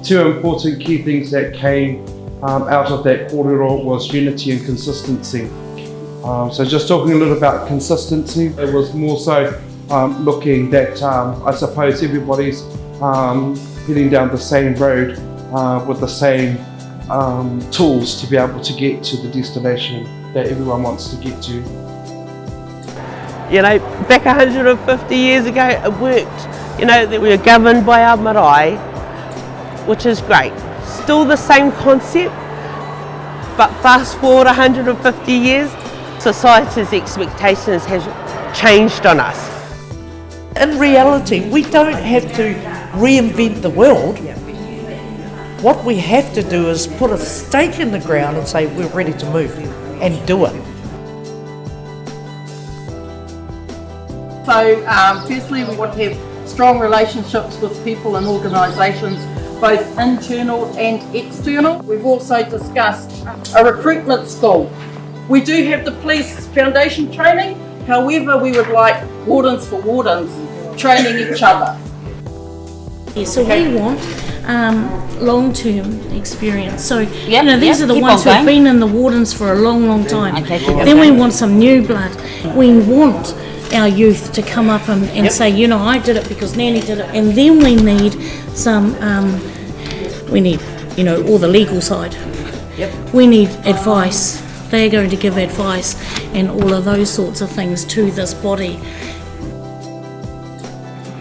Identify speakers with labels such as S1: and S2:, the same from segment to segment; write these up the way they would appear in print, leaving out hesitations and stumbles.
S1: two important key things that came out of that kōrero was unity and consistency. So just talking a little about consistency, it was more so looking that I suppose everybody's heading down the same road with the same tools to be able to get to the destination that everyone wants to get to.
S2: You know, back 150 years ago it worked. You know, that we were governed by our marae, which is great. Still the same concept, but fast forward 150 years, society's expectations have changed on us.
S3: In reality, we don't have to reinvent the world. What we have to do is put a stake in the ground and say we're ready to move and do it.
S4: So firstly, we want to have strong relationships with people and organisations, both internal and external. We've also discussed a recruitment school. We do have the police foundation training, however we would like Wardens for Wardens training each other.
S5: Yeah, so we want long-term experience. So these are the ones who have been in the Wardens for a long time. Then we want some new blood. We want our youth to come up and say, you know, I did it because Nanny did it. And then we need some, you know, all the legal side. We need advice. They're going to give advice and all of those sorts of things to this body.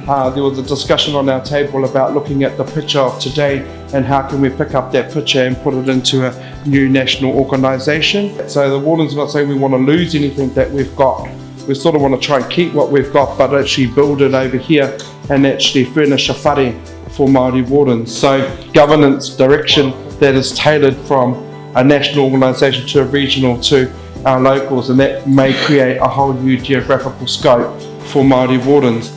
S1: There was a discussion on our table about looking at the picture of today and how can we pick up that picture and put it into a new national organisation. So the Wardens are not saying we want to lose anything that we've got. We sort of want to try and keep what we've got, but actually build it over here and actually furnish a whare for Māori Wardens. So governance direction that is tailored from a national organisation to a regional to our locals, and that may create a whole new geographical scope for Māori Wardens.